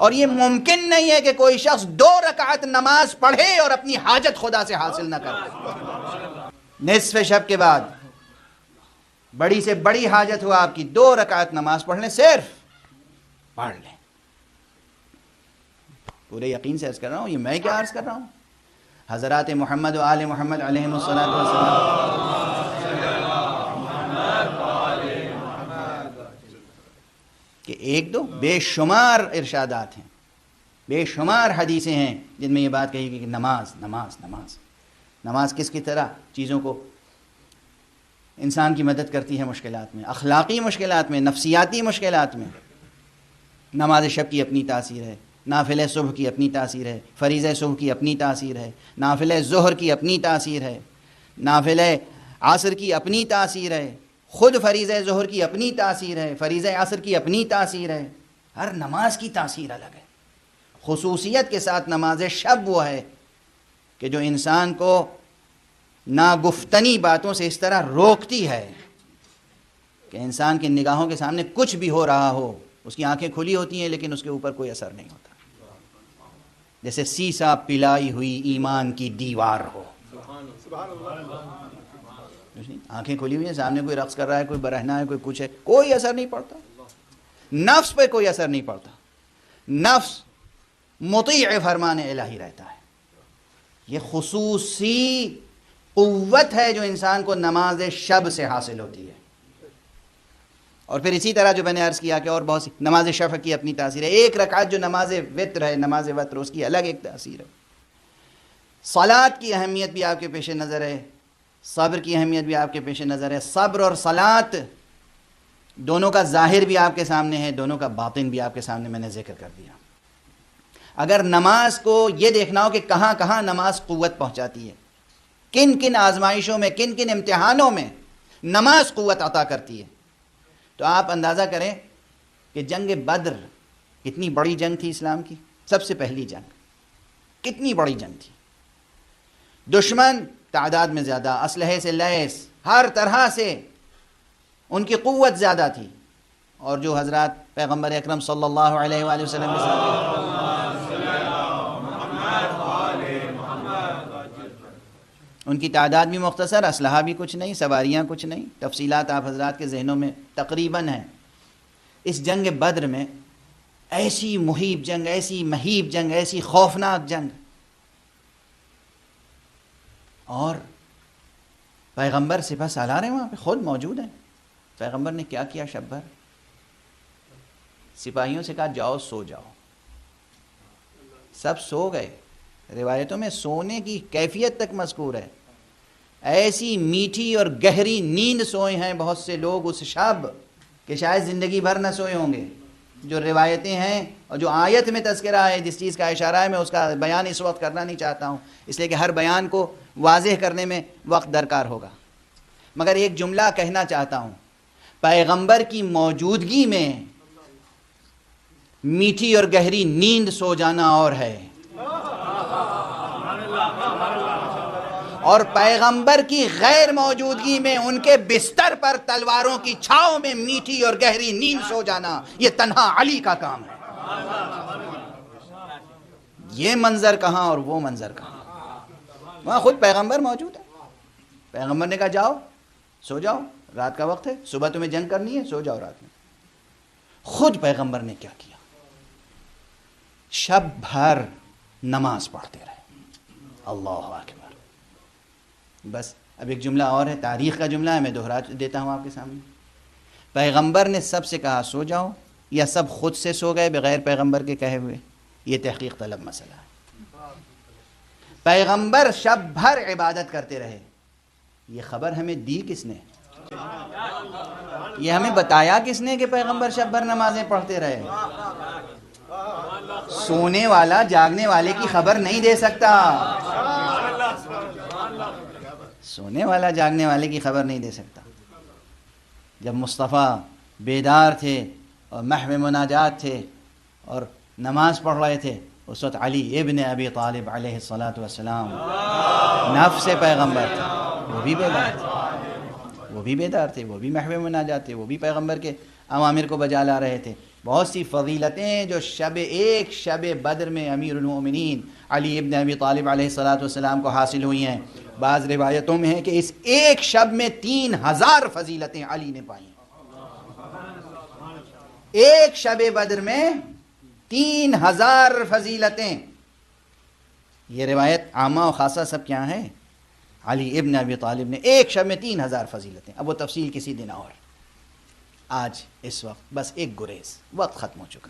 اور یہ ممکن نہیں ہے کہ کوئی شخص 2 رکعت نماز پڑھے اور اپنی حاجت خدا سے حاصل نہ کرے۔ نصف شب کے بعد بڑی سے بڑی حاجت ہو آپ کی، 2 رکعت نماز پڑھ لیں، صرف پڑھ لیں۔ پورے یقین سے عرض کر رہا ہوں، یہ میں کیا عرض کر رہا ہوں، حضرات محمد و آل محمد علیہم الصلوۃ والسلام کہ 1-2 بے شمار ارشادات ہیں، بے شمار حدیثیں ہیں جن میں یہ بات کہی گئی کہ نماز نماز نماز نماز کس کی طرح چیزوں کو انسان کی مدد کرتی ہے مشکلات میں، اخلاقی مشکلات میں، نفسیاتی مشکلات میں۔ نماز شب کی اپنی تاثیر ہے، نافلہ صبح کی اپنی تاثیر ہے، فریضہ صبح کی اپنی تاثیر ہے، نافلہ ظہر کی اپنی تاثیر ہے، نافلہ عصر کی اپنی تاثیر ہے، خود فریضہ ظہر کی اپنی تاثیر ہے، فریضہ عصر کی اپنی تاثیر ہے۔ ہر نماز کی تاثیر الگ ہے۔ خصوصیت کے ساتھ نماز شب وہ ہے کہ جو انسان کو ناگفتنی باتوں سے اس طرح روکتی ہے کہ انسان کی نگاہوں کے سامنے کچھ بھی ہو رہا ہو، اس کی آنکھیں کھلی ہوتی ہیں لیکن اس کے اوپر کوئی اثر نہیں ہوتا، جیسے سیسا پلائی ہوئی ایمان کی دیوار ہو۔ آنکھیں کھلی ہوئی ہیں، سامنے کوئی رقص کر رہا ہے، کوئی برہنہ ہے، کوئی کچھ ہے، کوئی اثر نہیں پڑتا، نفس پہ کوئی اثر نہیں پڑتا، نفس مطیع فرمان الہی رہتا ہے۔ یہ خصوصی قوت ہے جو انسان کو نماز شب سے حاصل ہوتی ہے۔ اور پھر اسی طرح جو میں نے عرض کیا کہ اور بہت سی نماز شفع کی اپنی تاثیر ہے، 1 رکعت جو نماز وتر ہے، نماز وتر، اس کی الگ ایک تاثیر ہے۔ صلاۃ کی اہمیت بھی آپ کے پیش نظر ہے، صبر کی اہمیت بھی آپ کے پیش نظر ہے۔ صبر اور صلاۃ دونوں کا ظاہر بھی آپ کے سامنے ہے، دونوں کا باطن بھی آپ کے سامنے میں نے ذکر کر دیا۔ اگر نماز کو یہ دیکھنا ہو کہ کہاں کہاں نماز قوت پہنچاتی ہے، کن کن آزمائشوں میں، کن کن امتحانوں میں نماز قوت عطا کرتی ہے، تو آپ اندازہ کریں کہ جنگ بدر کتنی بڑی جنگ تھی اسلام کی، سب سے پہلی جنگ، کتنی بڑی جنگ تھی۔ دشمن تعداد میں زیادہ، اسلحے سے لیس، ہر طرح سے ان کی قوت زیادہ تھی، اور جو حضرات پیغمبر اکرم صلی اللہ علیہ وآلہ وسلم کے ساتھ ان کی تعداد بھی مختصر، اسلحہ بھی کچھ نہیں، سواریاں کچھ نہیں، تفصیلات آپ حضرات کے ذہنوں میں تقریباً ہیں۔ اس جنگ بدر میں ایسی مہیب جنگ، ایسی مہیب جنگ، ایسی خوفناک جنگ، اور پیغمبر سپہ سالار ہیں وہاں پہ، خود موجود ہیں۔ پیغمبر نے کیا کیا شب بھر؟ سپاہیوں سے کہا جاؤ سو جاؤ، سب سو گئے۔ روایتوں میں سونے کی کیفیت تک مذکور ہے، ایسی میٹھی اور گہری نیند سوئے ہیں بہت سے لوگ اس شب کہ شاید زندگی بھر نہ سوئے ہوں گے۔ جو روایتیں ہیں اور جو آیت میں تذکرہ ہے، جس چیز کا اشارہ ہے، میں اس کا بیان اس وقت کرنا نہیں چاہتا ہوں، اس لیے کہ ہر بیان کو واضح کرنے میں وقت درکار ہوگا، مگر ایک جملہ کہنا چاہتا ہوں، پیغمبر کی موجودگی میں میٹھی اور گہری نیند سو جانا اور ہے، اور پیغمبر کی غیر موجودگی میں ان کے بستر پر تلواروں کی چھاؤں میں میٹھی اور گہری نیند سو جانا، یہ تنہا علی کا کام ہے۔ یہ منظر کہاں اور وہ منظر کہاں؟ وہاں خود پیغمبر موجود ہے۔ پیغمبر نے کہا جاؤ سو جاؤ، رات کا وقت ہے، صبح تمہیں جنگ کرنی ہے، سو جاؤ رات میں۔ خود پیغمبر نے کیا کیا؟ شب بھر نماز پڑھتے رہے۔ اللہ اکبر۔ بس اب ایک جملہ اور ہے، تاریخ کا جملہ ہے، میں دہرا دیتا ہوں آپ کے سامنے۔ پیغمبر نے سب سے کہا سو جاؤ، یا سب خود سے سو گئے بغیر پیغمبر کے کہے ہوئے؟ یہ تحقیق طلب مسئلہ ہے۔ پیغمبر شب بھر عبادت کرتے رہے، یہ خبر ہمیں دی کس نے؟ یہ ہمیں بتایا کس نے کہ پیغمبر شب بھر نمازیں پڑھتے رہے؟ سونے والا جاگنے والے کی خبر نہیں دے سکتا، سونے والا جاگنے والے کی خبر نہیں دے سکتا۔ جب مصطفیٰ بیدار تھے اور محو مناجات تھے اور نماز پڑھ رہے تھے، اس وقت علی ابن ابی طالب علیہ السلام نفس پیغمبر تھے، وہ بھی بیدار تھے، وہ بھی بیدار تھے، وہ بھی محو مناجات تھے، وہ بھی پیغمبر کے عوامر کو بجا لا رہے تھے. بہت سی فضیلتیں جو شب بدر میں امیر المؤمنین علی ابن ابی طالب علیہ السلام کو حاصل ہوئی ہیں. بعض روایتوں میں ہے کہ اس ایک شب میں 3000 فضیلتیں علی نے پائی. ایک شب بدر میں 3000 فضیلتیں. یہ روایت عامہ و خاصہ سب کیا ہے؟ علی ابن ابی طالب نے ایک شب میں 3000 فضیلتیں. اب وہ تفصیل کسی دن اور. آج اس وقت بس ایک گریز، وقت ختم ہو چکا.